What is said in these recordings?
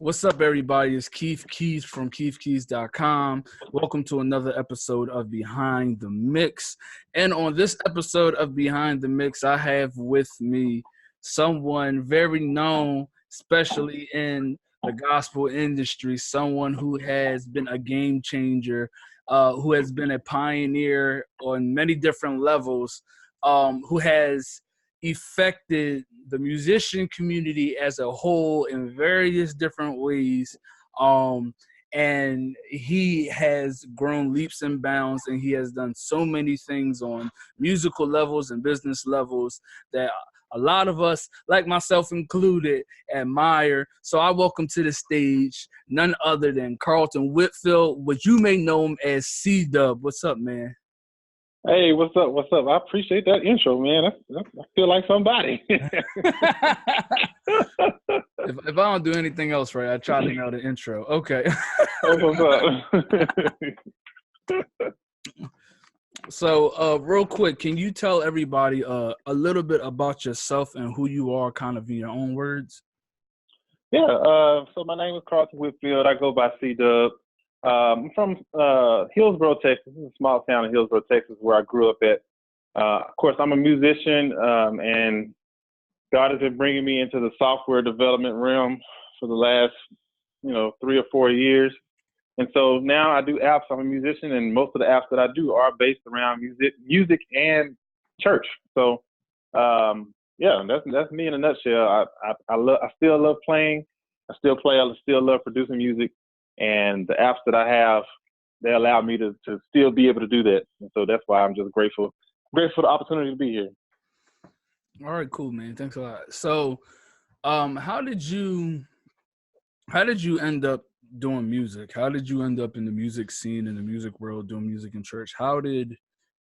What's up, everybody? It's Keyz from KeyzKeyz.com. Welcome to another episode of Behind the Mix. And on this episode of Behind the Mix, I have with me someone very known, especially in the gospel industry, someone who has been a game changer, who has been a pioneer on many different levels, who has affected the musician community as a whole in various different ways. And he has grown leaps and bounds, and he has done so many things on musical levels and business levels that a lot of us, like myself included, admire. So I welcome to the stage none other than Carlton Whitfield, what you may know him as Cdub. What's up, man? Hey, what's up? What's up? I appreciate that intro, man. I feel like somebody. if I don't do anything else right, I try to know the intro. Okay. What's up? So, real quick, can you tell everybody a little bit about yourself and who you are, kind of in your own words? Yeah. So my name is Carlton Whitfield. I go by Cdub. I'm from Hillsboro, Texas. This is a small town in Hillsboro, Texas, where I grew up at. Of course, I'm a musician, and God has been bringing me into the software development realm for the last, 3 or 4 years. And so now I do apps. I'm a musician, and most of the apps that I do are based around music and church. So, yeah, that's me in a nutshell. I still love playing. I still play. I still love producing music. And the apps that I have, they allow me to still be able to do that. And so that's why I'm just grateful for the opportunity to be here. All right, cool, man. Thanks a lot. So, how did you end up doing music? How did you end up in the music scene, in the music world, doing music in church?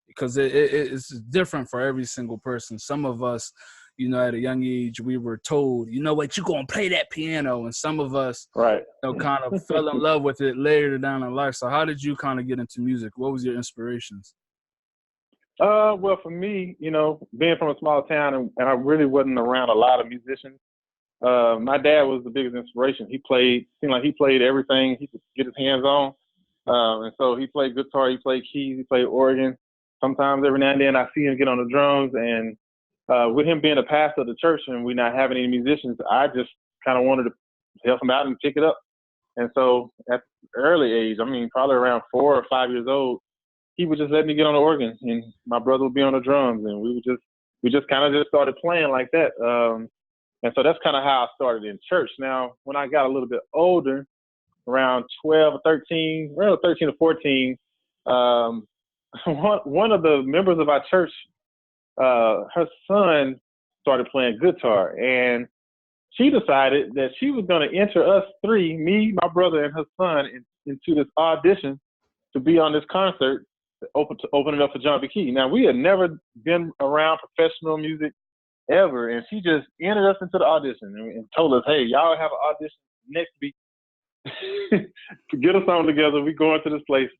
Because it's different for every single person. Some of us, at a young age, we were told, you're going to play that piano. And some of us, right, kind of fell in love with it later down in life. So how did you kind of get into music? What was your inspirations? Well, for me, being from a small town and I really wasn't around a lot of musicians, my dad was the biggest inspiration. Seemed like he played everything he could get his hands on. And so he played guitar, he played keys, he played organ. Sometimes every now and then I see him get on the drums, and with him being a pastor of the church and we not having any musicians, I just kind of wanted to help him out and pick it up. And so at an early age, probably around 4 or 5 years old, he would just let me get on the organ, and my brother would be on the drums, and we just kind of started playing like that. And so that's kind of how I started in church. Now, when I got a little bit older, around 12 or 13, around 13 or 14, one of the members of our church, her son started playing guitar, and she decided that she was going to enter us three, me, my brother, and her son, into this audition to be on this concert, open it up for John B. Key. Now, we had never been around professional music ever, and she just entered us into the audition and told us, hey, y'all have an audition next week. Get a song together. We go into this place,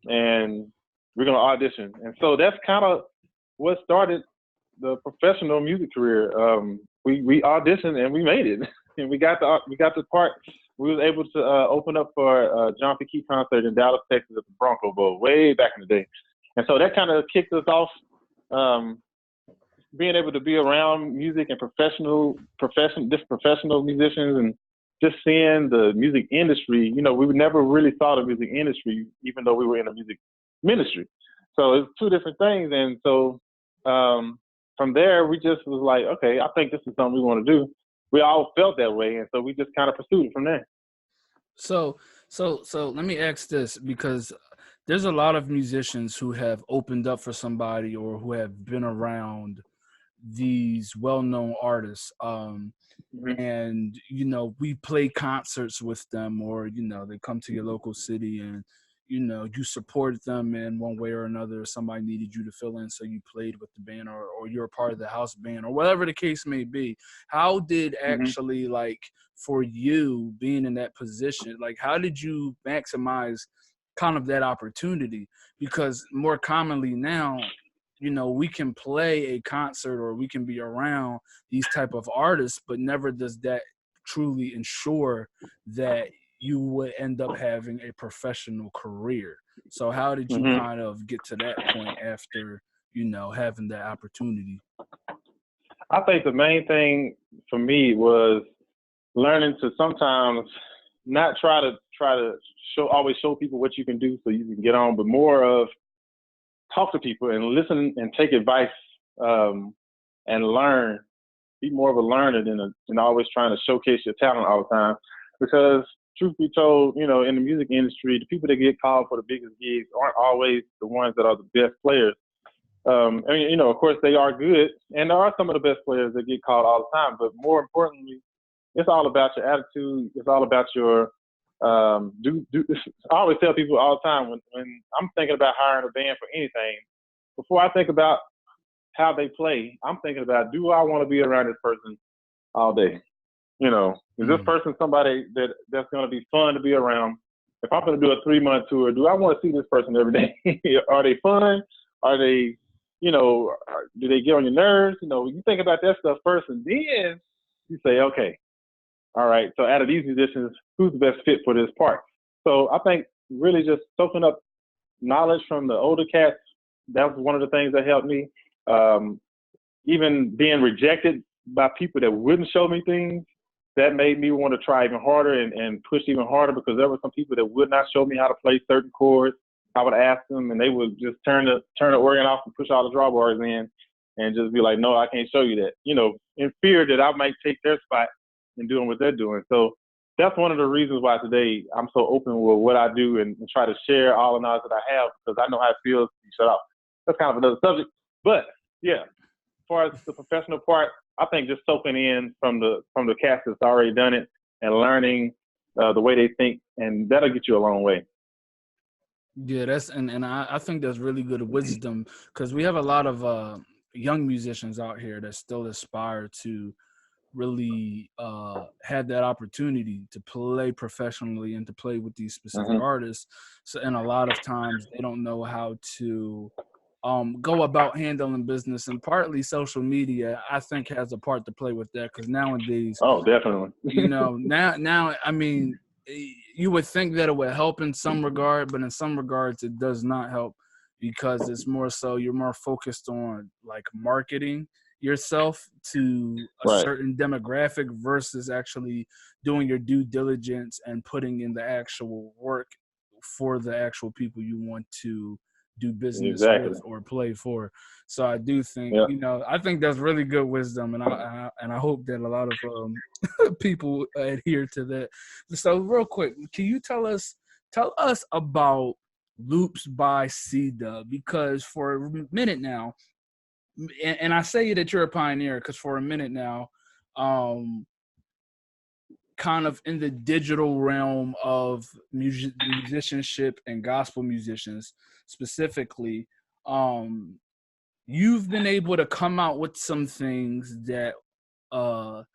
and we're going to audition. And so that's kind of what started the professional music career. We auditioned and we made it, and we got the part. We was able to open up for John P. Key concert in Dallas, Texas at the Bronco Bowl way back in the day. And so that kind of kicked us off, being able to be around music and professional musicians, and just seeing the music industry. We never really thought of music industry, even though we were in a music ministry. So it's two different things. And so from there, we just was like, okay, I think this is something we want to do. We all felt that way, and so we just kind of pursued it from there. So let me ask this, because there's a lot of musicians who have opened up for somebody or who have been around these well-known artists, and we play concerts with them, or they come to your local city and you supported them in one way or another. Somebody needed you to fill in, so you played with the band, or you're a part of the house band, or whatever the case may be. How did actually, for you being in that position, how did you maximize kind of that opportunity? Because more commonly now, we can play a concert or we can be around these type of artists, but never does that truly ensure that you would end up having a professional career. So how did you kind of get to that point after, you know, having that opportunity? I think the main thing for me was learning to sometimes not try to always show people what you can do so you can get on, but more of talk to people and listen and take advice, and learn. Be more of a learner than always trying to showcase your talent all the time. Because truth be told, you know, in the music industry, the people that get called for the biggest gigs aren't always the ones that are the best players. And, you know, of course they are good, and there are some of the best players that get called all the time. But more importantly, it's all about your attitude. It's all about your I always tell people all the time when I'm thinking about hiring a band for anything, before I think about how they play, I'm thinking about, do I want to be around this person all day? You know, is this person somebody that's going to be fun to be around? If I'm going to do a 3-month tour, do I want to see this person every day? Are they fun? Are they, you know, do they get on your nerves? You know, you think about that stuff first, and then you say, okay, all right, so out of these musicians, who's the best fit for this part? So I think really just soaking up knowledge from the older cats, that was one of the things that helped me. Even being rejected by people that wouldn't show me things, that made me want to try even harder and push even harder, because there were some people that would not show me how to play certain chords. I would ask them, and they would just turn the organ off and push all the drawbars in and just be like, no, I can't show you that, you know, in fear that I might take their spot in doing what they're doing. So that's one of the reasons why today I'm so open with what I do and try to share all the knowledge that I have, because I know how it feels to be shut off. That's kind of another subject. But yeah, as far as the professional part, I think just soaking in from the cast that's already done it and learning the way they think, and that'll get you a long way. Yeah, that's and I think that's really good wisdom, because we have a lot of young musicians out here that still aspire to really had that opportunity to play professionally and to play with these specific artists. So, and a lot of times they don't know how to go about handling business, and partly social media, I think, has a part to play with that, because nowadays, oh, definitely, you know, now, I mean, you would think that it would help in some regard, but in some regards it does not help, because it's more so you're more focused on like marketing yourself to a certain demographic versus actually doing your due diligence and putting in the actual work for the actual people you want to do business with or play for. So I do think, you know, I think that's really good wisdom, and I hope that a lot of people adhere to that. So real quick, can you tell us about LoopsByCdub? Because for a minute now, and I say that you're a pioneer because for a minute now, kind of in the digital realm of musicianship and gospel musicians specifically, you've been able to come out with some things that are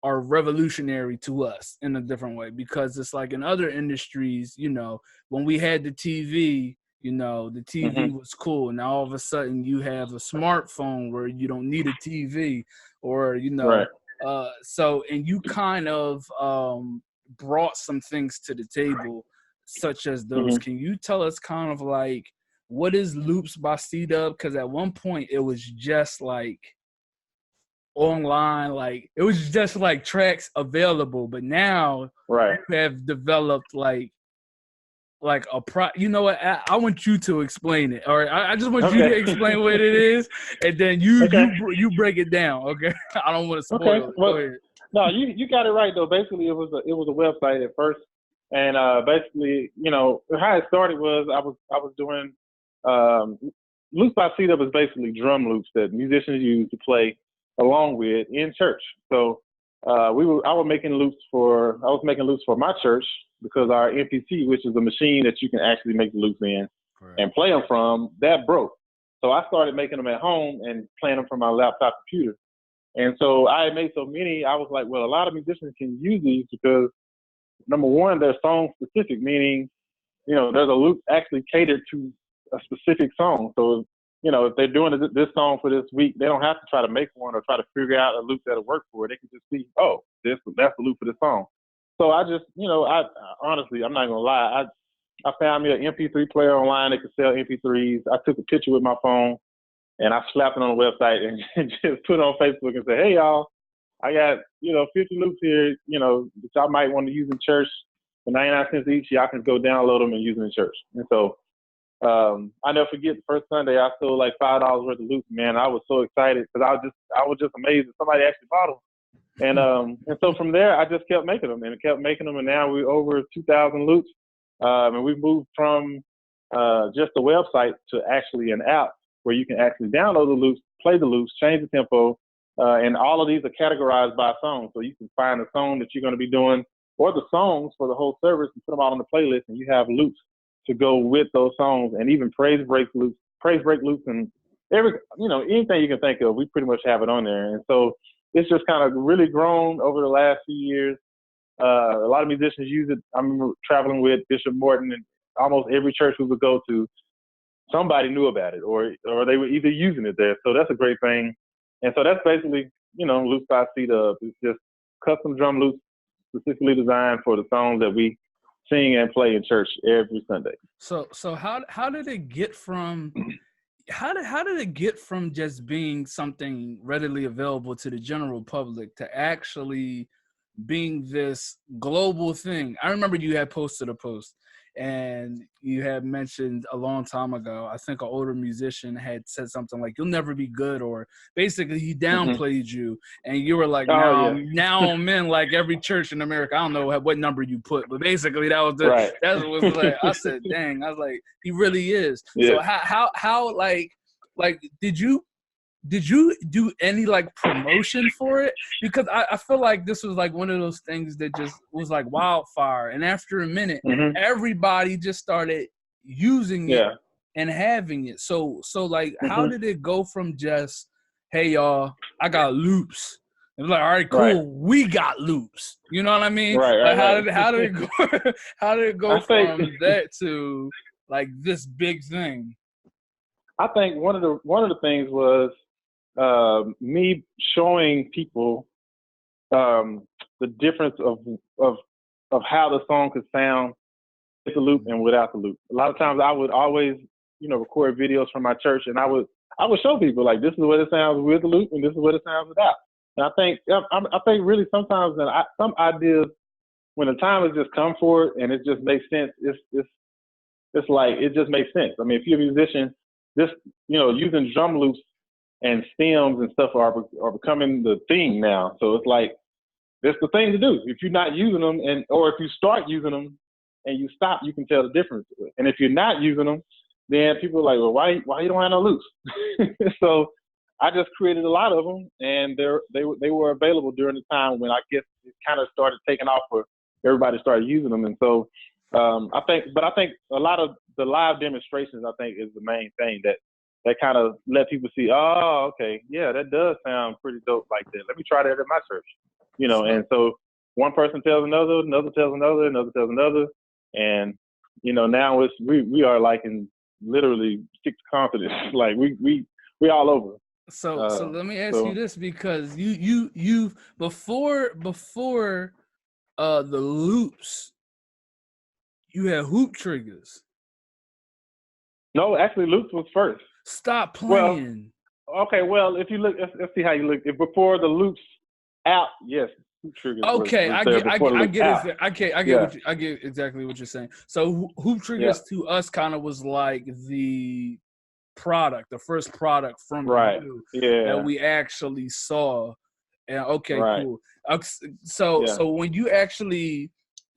revolutionary to us in a different way, because it's like in other industries, you know, when we had the TV, you know, the TV was cool. Now all of a sudden you have a smartphone where you don't need a TV, or, you know, so, and you kind of brought some things to the table such as those. Can you tell us kind of like, what is LoopsByCdub? Because at one point it was just like online, like it was just like tracks available, but now you have developed like a you know what, I want you to explain it, or I just want you to explain what it is, and then you break it down. Okay. I don't want to spoil it. Well, go ahead. No, you got it right though. Basically it was a website at first, and basically, you know, how it started was I was doing LoopsByCdub is basically drum loops that musicians use to play along with in church. So I was making loops for my church, because our MPC, which is a machine that you can actually make the loops in and play them from, that broke. So I started making them at home and playing them from my laptop computer. And so I had made so many, I was like, well, a lot of musicians can use these because, number one, they're song specific, meaning, you know, there's a loop actually catered to a specific song. So if they're doing this song for this week, they don't have to try to make one or try to figure out a loop that'll work for it. They can just see, oh, that's the loop for this song. So I just, I honestly, I'm not gonna lie, I found me an MP3 player online that could sell MP3s. I took a picture with my phone and I slapped it on the website and just put it on Facebook and said, hey y'all, I got 50 loops here, that y'all might want to use in church for 99 cents each. Y'all can go download them and use them in church. And so I never forget the first Sunday I sold like $5 worth of loops. Man, I was so excited because I was just amazed that somebody actually bought them. And so from there I just kept making them and now we're over 2,000 loops. And we've moved from just a website to actually an app where you can actually download the loops, play the loops, change the tempo, and all of these are categorized by song. So you can find the song that you're going to be doing or the songs for the whole service and put them out on the playlist, and you have loops to go with those songs, and even praise break loops, and anything you can think of, we pretty much have it on there. And so it's just kind of really grown over the last few years. A lot of musicians use it. I remember traveling with Bishop Morton, and almost every church we would go to, somebody knew about it, or they were either using it there. So that's a great thing. And so that's basically, LoopsByCdub. It's just custom drum loops specifically designed for the songs that we sing and play in church every Sunday. So how did it get from how did it get from just being something readily available to the general public to actually being this global thing? I remember you had posted a post and you had mentioned a long time ago, I think an older musician had said something like, you'll never be good, or basically he downplayed you, and you were like, now I'm in like every church in America. I don't know what number you put, but basically that was like, I said, dang, I was like, he really is. Yeah. So how like did you do any like promotion for it? Because I feel like this was like one of those things that just was like wildfire. And after a minute, everybody just started using it and having it. So like, how did it go from just, hey y'all, I got loops. It was like, all right, cool, we got loops. You know what I mean? How did it go? How did it go from that to like this big thing? I think one of the things was me showing people the difference of how the song could sound with the loop and without the loop. A lot of times I would always, record videos from my church, and I would show people like, this is what it sounds with the loop and this is what it sounds without. And I think really sometimes some ideas, when the time has just come for it and it just makes sense, it's like it just makes sense. I mean, if you're a musician, just using drum loops and stems and stuff are becoming the thing now. So it's like, it's the thing to do. If you're not using them, or if you start using them and you stop, you can tell the difference. And if you're not using them, then people are like, well, why you don't have no loops? So I just created a lot of them, and they were available during the time when I guess it kind of started taking off, where everybody started using them. And so I think a lot of the live demonstrations, I think, is the main thing that kind of let people see, oh, okay, yeah, that does sound pretty dope like that. Let me try that at my church, And so one person tells another tells another tells another, and now we are like in literally 6 continents, like we all over. So let me ask you this, because you before the loops, you had Whoop Triggerz. No, actually, loops was first. Stop playing. Well, okay, well, if you look, let's see how you look. If before the loops out, yes, Whoop Triggerz. Okay, I get exactly what you're saying. So Whoop Triggerz to us kind of was like the first product from you that we actually saw. And cool. So when you actually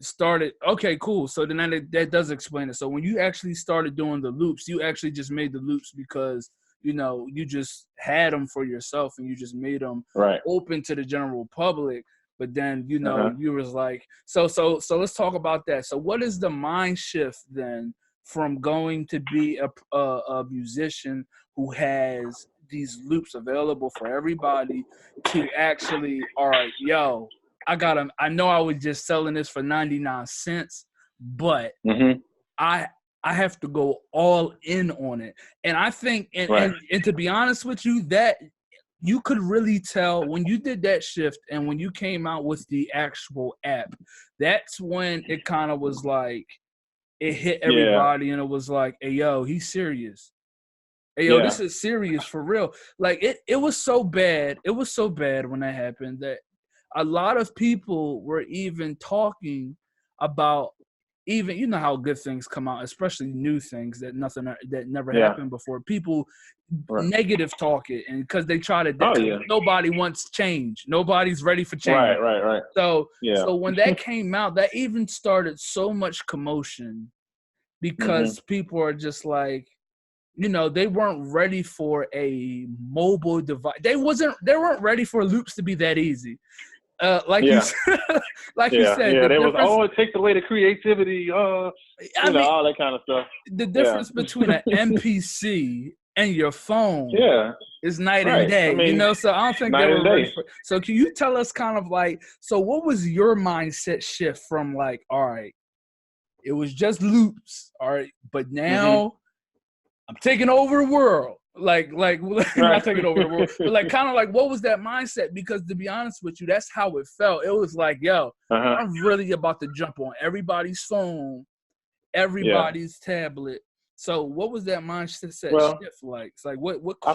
started, cool. So then that does explain it. So when you actually started doing the loops, you actually just made the loops because you just had them for yourself and you just made them open to the general public. But then you was like, so let's talk about that. So what is the mind shift then from going to be a musician who has these loops available for everybody to actually, all right, yo, I know I was just selling this for 99 cents, but I have to go all in on it. And I think, and to be honest with you, that you could really tell when you did that shift and when you came out with the actual app, that's when it kind of was like, it hit everybody and it was like, hey, yo, he's serious. Hey, yo, this is serious for real. Like it was so bad. It was so bad when that happened that a lot of people were even talking about, even, you know how good things come out, especially new things that never happened before. People negative talk it, and because they try to, nobody wants change. Nobody's ready for change. Right. So when that came out, that even started so much commotion because people are just like, you know, they weren't ready for a mobile device. They weren't ready for loops to be that easy. You said, they was, it takes away the creativity, all that kind of stuff. The difference between an MPC and your phone is night and day, you know. So I don't think they were ready for. So can you tell us kind of like, so what was your mindset shift from like, all right, it was just loops, all right, but now I'm taking over the world. Like not taking over the world, but like kind of like, what was that mindset? Because to be honest with you, that's how it felt. It was like, yo, I'm really about to jump on everybody's phone, everybody's tablet. So what was that mindset shift like? It's like what I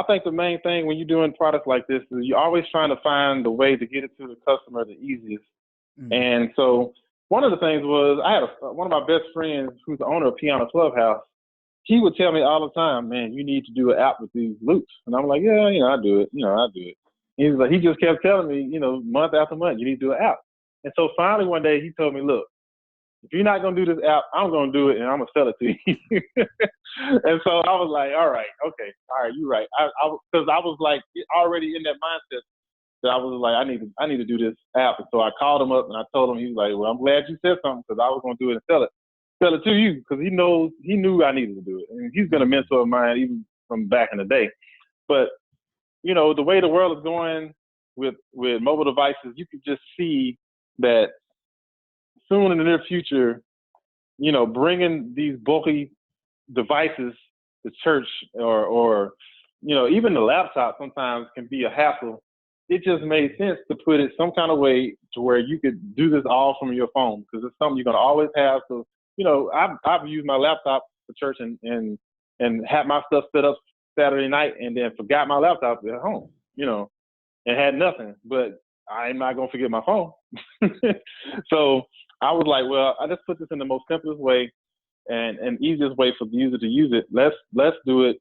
think the main thing when you're doing products like this is you're always trying to find the way to get it to the customer the easiest. And so one of the things was, I had one of my best friends who's the owner of Piano Clubhouse. He would tell me all the time, man, you need to do an app with these loops. And I'm like, yeah, I do it. I do it. He's like, he just kept telling me, month after month, you need to do an app. And so finally one day he told me, look, if you're not going to do this app, I'm going to do it and I'm going to sell it to you. And so I was like, all right, okay. All right, you're right. Because I was like already in that mindset that I was like, I need to do this app. And so I called him up and I told him, he was like, well, I'm glad you said something because I was going to do it and sell it to you, because he knew I needed to do it. And he's been a mentor of mine even from back in the day. But, the way the world is going with mobile devices, you can just see that soon in the near future, bringing these bulky devices to church or even the laptop sometimes can be a hassle. It just made sense to put it some kind of way to where you could do this all from your phone, because it's something you're going to always have. So, I've used my laptop for church and had my stuff set up Saturday night and then forgot my laptop at home, and had nothing. But I'm not going to forget my phone. So I was like, well, I just put this in the most simplest way and easiest way for the user to use it. Let's do it,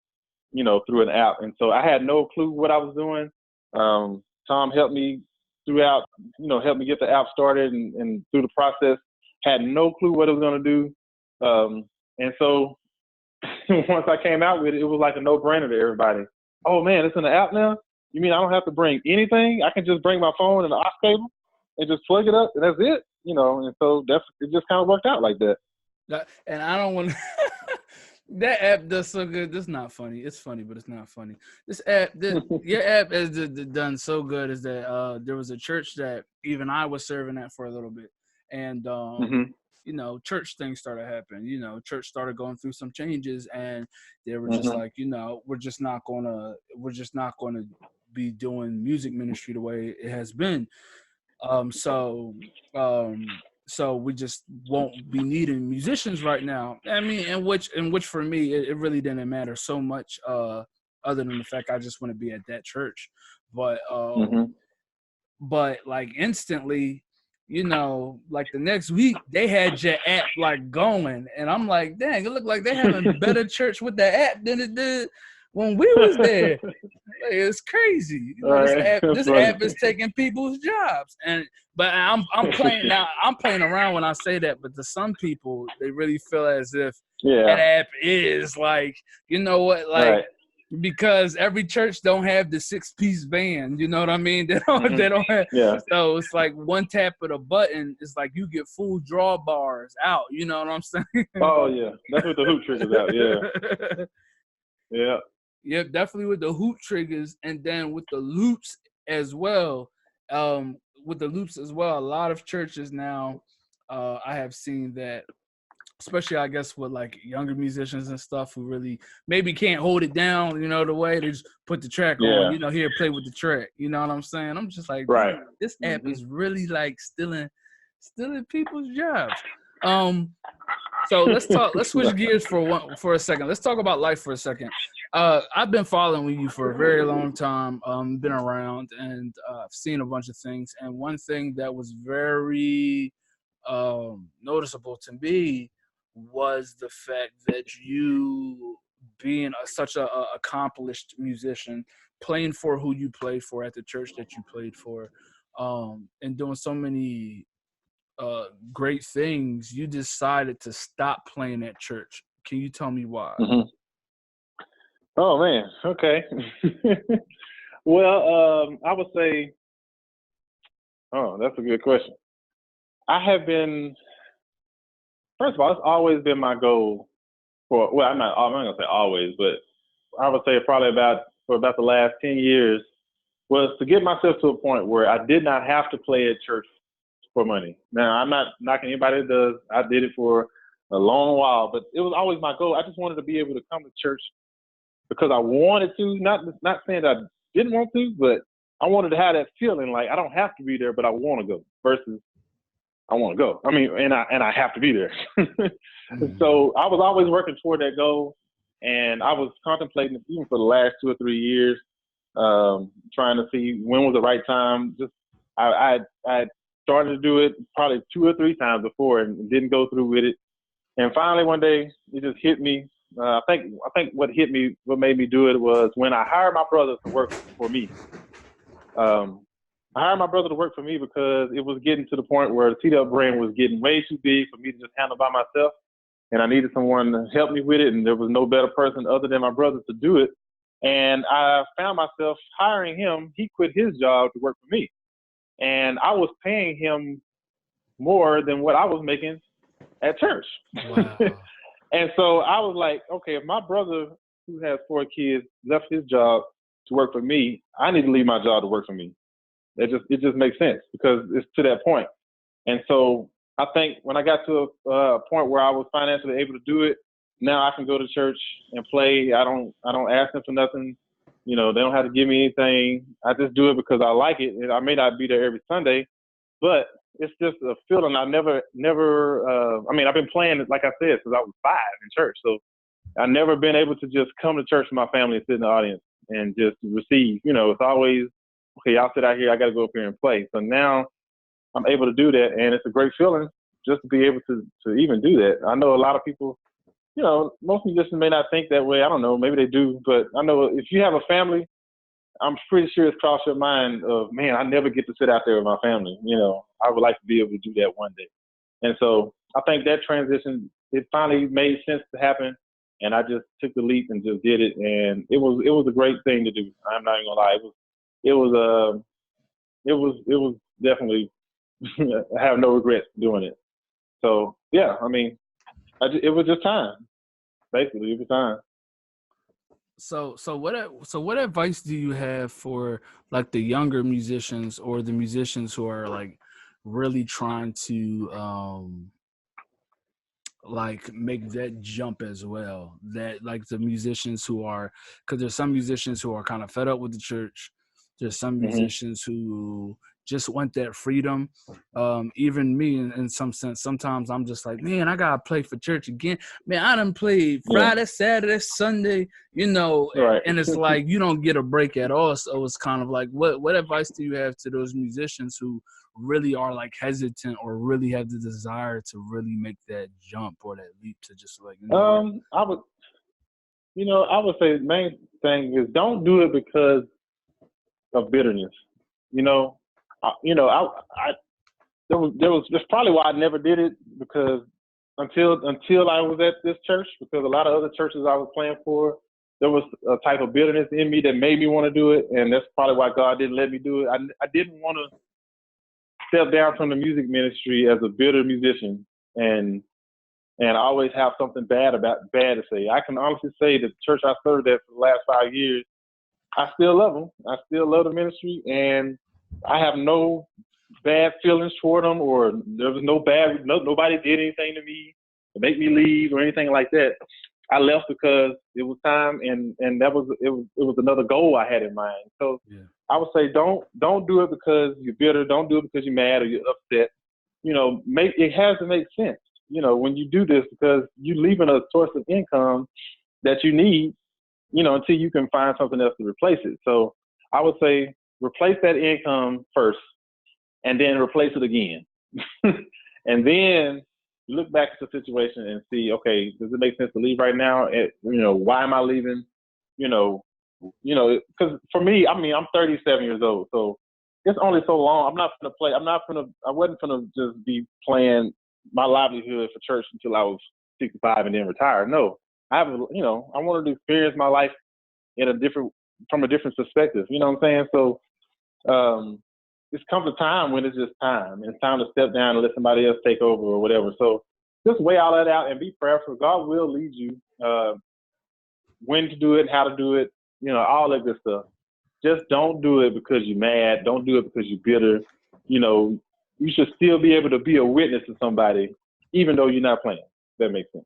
through an app. And so I had no clue what I was doing. Tom helped me throughout, helped me get the app started and through the process. Had no clue what it was going to do. And so once I came out with it, it was like a no-brainer to everybody. Oh, man, it's in the app now? You mean I don't have to bring anything? I can just bring my phone and the aux cable and just plug it up, and that's it? And so it just kind of worked out like that. And I don't want to that app does so good. That's not funny. It's funny, but it's not funny. This app, your app has done so good is that there was a church that even I was serving at for a little bit. And, church things started happening. Church started going through some changes, and they were just like, we're just not going to be doing music ministry the way it has been. So we just won't be needing musicians right now. I mean, in which for me, it really didn't matter so much, other than the fact I just want to be at that church. But like instantly, like the next week they had your app like going, and I'm like, dang, it looked like they having better church with the app than it did when we was there. Like, it's crazy. This app is taking people's jobs, but I'm playing now. I'm playing around when I say that, but to some people, they really feel as if that app is like, because every church don't have the 6-piece band, you know what I mean? They don't have. So it's like one tap of the button, it's like you get full drawbars out. You know what I'm saying? Oh yeah, that's what the Whoop Triggerz out. Yeah. Yeah, definitely with the Whoop Triggerz, and then with the loops as well. A lot of churches now, I have seen that especially I guess with like younger musicians and stuff who really maybe can't hold it down, the way they just put the track on, here, play with the track. You know what I'm saying? I'm just like, right. This app is really like stealing people's jobs. So let's switch gears for a second. Let's talk about life for a second. I've been following you for a very long time, been around, and I've seen a bunch of things. And one thing that was very noticeable to me was the fact that you being such a accomplished musician, playing for who you played for at the church that you played for, and doing so many great things, you decided to stop playing at church. Can you tell me why? Mm-hmm. Oh man, okay. Well, I would say, that's a good question. I have been, first of all, it's always been my goal I'm not gonna say always, but I would say probably for about the last 10 years was to get myself to a point where I did not have to play at church for money. Now, I'm not knocking anybody that does. I did it for a long while, but it was always my goal. I just wanted to be able to come to church because I wanted to, not saying that I didn't want to, but I wanted to have that feeling like I don't have to be there, but I want to go versus I want to go. I mean, and I have to be there. Mm-hmm. So I was always working toward that goal, and I was contemplating it even for the last 2 or 3 years, trying to see when was the right time. Just I started to do it probably 2 or 3 times before and didn't go through with it. And finally one day it just hit me. I think what made me do it was when I hired my brother to work for me. I hired my brother to work for me because it was getting to the point where the Cdub brand was getting way too big for me to just handle by myself. And I needed someone to help me with it. And there was no better person other than my brother to do it. And I found myself hiring him. He quit his job to work for me. And I was paying him more than what I was making at church. Wow. And so I was like, okay, if my brother who has 4 kids left his job to work for me, I need to leave my job to work for me. It just makes sense because it's to that point. And so I think when I got to a point where I was financially able to do it, now I can go to church and play. I don't ask them for nothing. They don't have to give me anything. I just do it because I like it. And I may not be there every Sunday, but it's just a feeling. I never, I've been playing, like I said, since I was 5 in church. So I've never been able to just come to church with my family and sit in the audience and just receive. It's always, okay, y'all sit out here, I got to go up here and play. So now I'm able to do that, and it's a great feeling just to be able to even do that. I know a lot of people, most musicians may not think that way. I don't know, maybe they do, but I know if you have a family, I'm pretty sure it's crossed your mind of, man, I never get to sit out there with my family. I would like to be able to do that one day. And so I think that transition, it finally made sense to happen, and I just took the leap and just did it, and it was a great thing to do. I'm not even gonna lie, it was definitely I have no regrets doing it. So yeah, it was just time. Basically, it was time. So what advice do you have for like the younger musicians or the musicians who are like really trying to like make that jump as well? That like the musicians who are, because there's some musicians who are kind of fed up with the church. There's some musicians who just want that freedom. Even me, in some sense, sometimes I'm just like, man, I gotta play for church again. Man, I done played Friday, Saturday, Sunday, right. And it's like you don't get a break at all. So it's kind of like, what advice do you have to those musicians who really are like hesitant or really have the desire to really make that jump or that leap to just like? I would say the main thing is don't do it because of bitterness. That's probably why I never did it, because until I was at this church, because a lot of other churches I was playing for, there was a type of bitterness in me that made me want to do it, and that's probably why God didn't let me do it. I didn't want to step down from the music ministry as a bitter musician and always have something bad to say. I can honestly say that the church I served at for the last 5 years, I still love them. I still love the ministry, and I have no bad feelings toward them, or there was nobody did anything to me. to make me leave or anything like that. I left because it was time, and that was it was another goal I had in mind. So Yeah. I would say don't do it because you're bitter. Don't do it because you're mad or you're upset. You know, it has to make sense. You know, when you do this, because you're leaving a source of income that you need, you know, until you can find something else to replace it. So I would say replace that income first, and then replace it again. And then you look back at the situation and see, okay, does it make sense to leave right now? Why am I leaving? Because for me, I mean, I'm 37 years old, so it's only so long. I wasn't gonna just be playing my livelihood for church until I was 65 and then retire. No, I wanted to experience my life from a different perspective. You know what I'm saying? So, it's comes a time when it's just time. It's time to step down and let somebody else take over or whatever. So just weigh all that out and be prayerful. God will lead you when to do it, how to do it, all that good stuff. Just don't do it because you're mad. Don't do it because you're bitter. You should still be able to be a witness to somebody, even though you're not playing. That makes sense.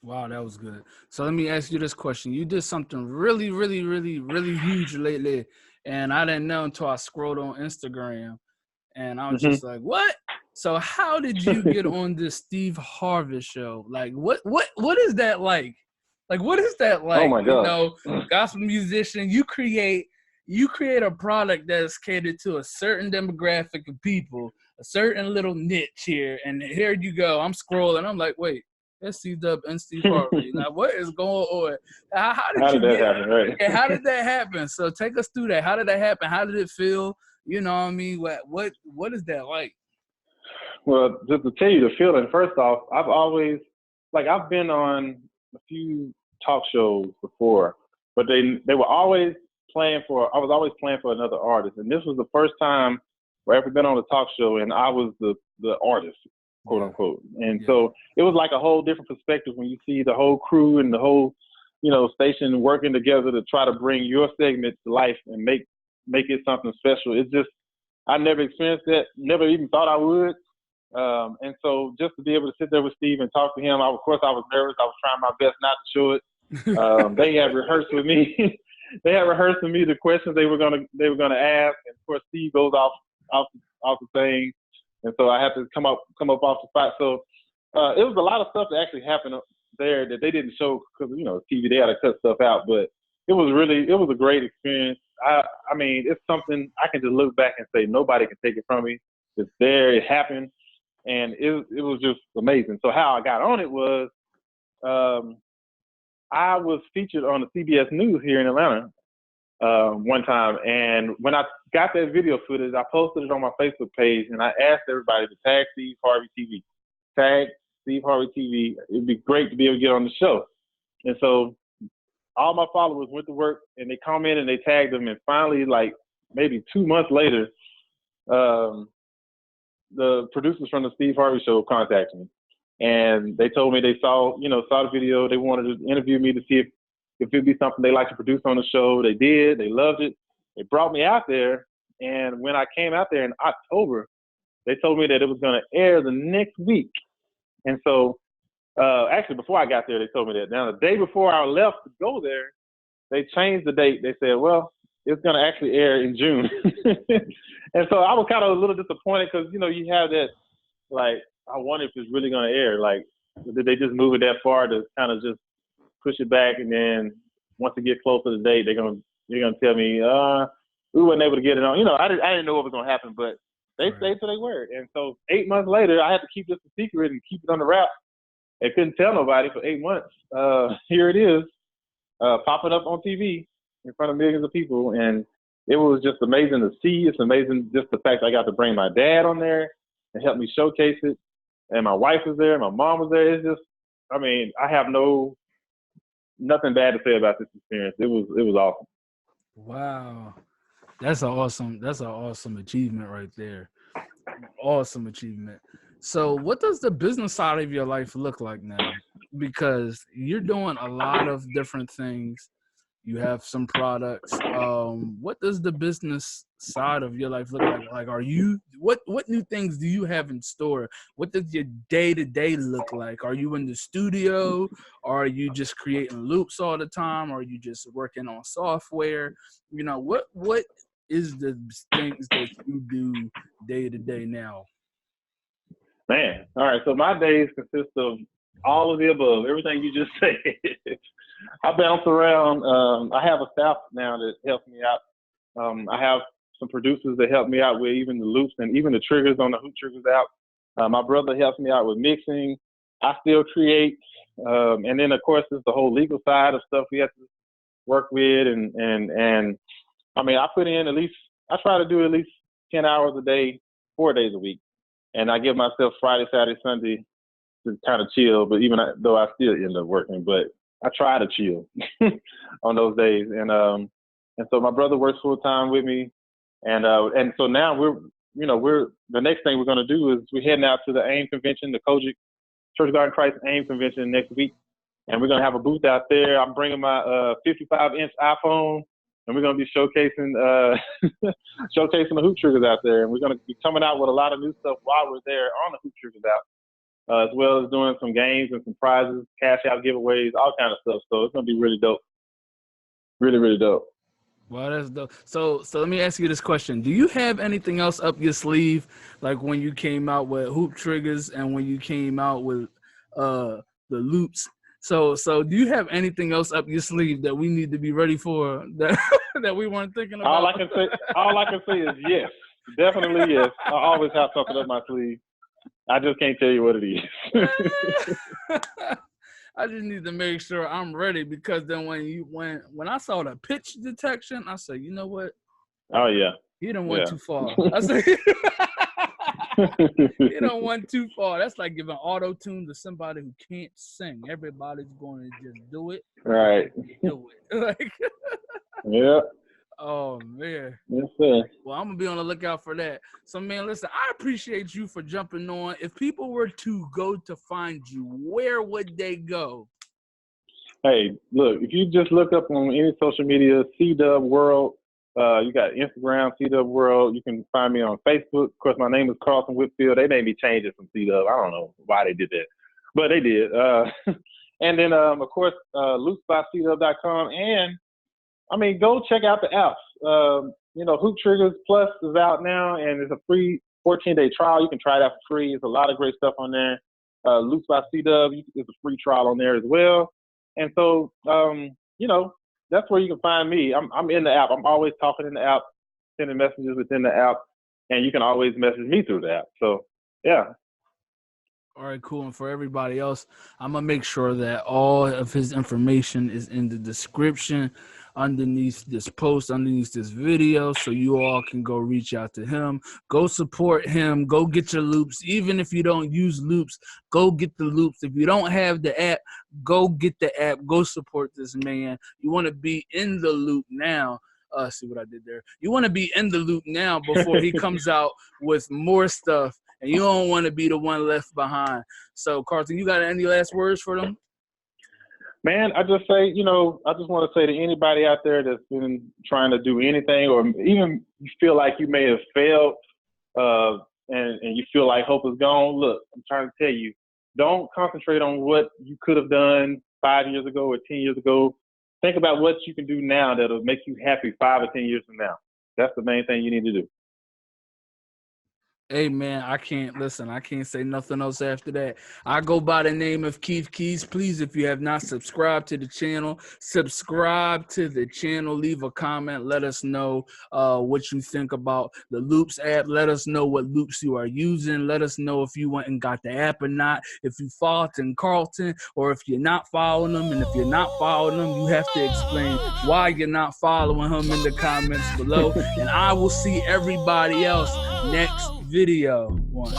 Wow, that was good. So let me ask you this question. You did something really, really, really, really huge lately, and I didn't know until I scrolled on Instagram, and I was just like, what? So how did you get on this Steve Harvey show? Like, what is that like? Like, what is that like? Oh my God. Gospel musician, you create a product that's catered to a certain demographic of people, a certain little niche here, and here you go. I'm scrolling. I'm like, wait. That's Cdub and Steve Harvey. Now, what is going on? How did that happen? Right? Yeah, how did that happen? So take us through that. How did that happen? How did it feel? You know what I mean? What is that like? Well, just to tell you the feeling, first off, I've been on a few talk shows before, but they were always I was always playing for another artist. And this was the first time where I've ever been on a talk show and I was the artist, quote unquote. And so it was like a whole different perspective when you see the whole crew and the whole, station working together to try to bring your segment to life and make it something special. It's just, I never experienced that, never even thought I would. And so just to be able to sit there with Steve and talk to him, of course I was nervous. I was trying my best not to show it. They had rehearsed with me. They had rehearsed with me the questions they were gonna ask, and of course Steve goes off the thing. And so I had to come up off the spot. So it was a lot of stuff that actually happened there that they didn't show because, TV, they had to cut stuff out. But it was a great experience. I mean, it's something I can just look back and say nobody can take it from me. It's there. It happened. And it was just amazing. So how I got on it was I was featured on the CBS News here in Atlanta one time. And when I got that video footage, I posted it on my Facebook page, and I asked everybody to tag Steve Harvey TV. Tag Steve Harvey TV. It'd be great to be able to get on the show. And so all my followers went to work, and they commented, and they tagged them. And finally, like maybe 2 months later, the producers from the Steve Harvey show contacted me. And they told me they saw the video. They wanted to interview me to see if it'd be something they like to produce on the show. They did. They loved it. They brought me out there. And when I came out there in October, they told me that it was going to air the next week. And so, actually, before I got there, they told me that. Now, the day before I left to go there, they changed the date. They said, well, it's going to actually air in June. And so I was kind of a little disappointed because, you have that, like, I wonder if it's really going to air. Like, did they just move it that far to kind of just push it back? And then once it gets closer to the date, they're going to tell me, we weren't able to get it on. I didn't know what was going to happen, but they stayed to their word. And so 8 months later, I had to keep this a secret and keep it on the wrap. I couldn't tell nobody for 8 months. Here it is, popping up on TV in front of millions of people. And it was just amazing to see. It's amazing just the fact I got to bring my dad on there and help me showcase it. And my wife was there, my mom was there. It's just, I mean, I have nothing bad to say about this experience. It was awesome. Wow. That's an awesome achievement right there. Awesome achievement. So what does the business side of your life look like now? Because you're doing a lot of different things. You have some products. What does the business side of your life look like? Like, what new things do you have in store? What does your day-to-day look like? Are you in the studio? Are you just creating loops all the time? Are you just working on software? You know, what is the things that you do day-to-day now? Man, all right. So my days consist of all of the above, everything you just said. I bounce around. I have a staff now that helps me out. I have some producers that help me out with even the loops and even the triggers on the Whoop Triggerz app. My brother helps me out with mixing. I still create. And then, of course, there's the whole legal side of stuff we have to work with. And I mean, I try to do at least 10 hours a day, 4 days a week. And I give myself Friday, Saturday, Sunday to kind of chill. But even though I still end up working, but I try to chill on those days. And so my brother works full time with me. And so now the next thing we're going to do is we're heading out to the AIM convention, the Kojic Church of God in Christ AIM convention next week. And we're going to have a booth out there. I'm bringing my 55-inch iPhone, and we're going to be showcasing the Whoop Triggerz out there. And we're going to be coming out with a lot of new stuff while we're there on the Whoop Triggerz app. As well as doing some games and some prizes, cash out giveaways, all kind of stuff. So it's gonna be really dope. Really, really dope. Well, that's dope. So let me ask you this question: do you have anything else up your sleeve, like when you came out with Whoop Triggerz and when you came out with the loops? So do you have anything else up your sleeve that we need to be ready for that we weren't thinking about? All I can say is yes, definitely yes. I always have something up my sleeve. I just can't tell you what it is. I just need to make sure I'm ready, because then when I saw the pitch detection, I said, you know what? Oh yeah. He done went too far. I said, he done went too far. That's like giving auto-tune to somebody who can't sing. Everybody's going to just do it. Right. Do it. Like, yeah. Oh, man. Yes, sir. Well, I'm going to be on the lookout for that. So, man, listen, I appreciate you for jumping on. If people were to go to find you, where would they go? Hey, look, if you just look up on any social media, Cdub World, you got Instagram, Cdub World. You can find me on Facebook. Of course, my name is Carlton Whitfield. They made me change it from Cdub. I don't know why they did that, but they did. And then, of course, LoopsByCdub.com. And I mean, go check out the apps. Whoop Triggerz Plus is out now, and it's a free 14-day trial. You can try it out for free. There's a lot of great stuff on there. LoopsByCdub, there's a free trial on there as well. And so, that's where you can find me. I'm in the app. I'm always talking in the app, sending messages within the app, and you can always message me through the app. So, yeah. All right, cool. And for everybody else, I'm going to make sure that all of his information is in the description underneath this post, underneath this video, so you all can go reach out to him. Go support him. Go get your loops. Even if you don't use loops, go get the loops. If you don't have the app, go get the app. Go support this man. You want to be in the loop now. See what I did there? You want to be in the loop now before he comes out with more stuff, and you don't want to be the one left behind. So, Carlton, you got any last words for them? Man, I just say, I just want to say to anybody out there that's been trying to do anything, or even you feel like you may have failed and you feel like hope is gone, look, I'm trying to tell you, don't concentrate on what you could have done 5 years ago or 10 years ago. Think about what you can do now that'll make you happy 5 or 10 years from now. That's the main thing you need to do. Hey, man, I can't say nothing else after that. I go by the name of Keyz. Please, if you have not subscribed to the channel, subscribe to the channel. Leave a comment. Let us know what you think about the Loops app. Let us know what loops you are using. Let us know if you went and got the app or not. If you followed Carlton, or if you're not following them. And if you're not following them, you have to explain why you're not following him in the comments below. And I will see everybody else next video. One.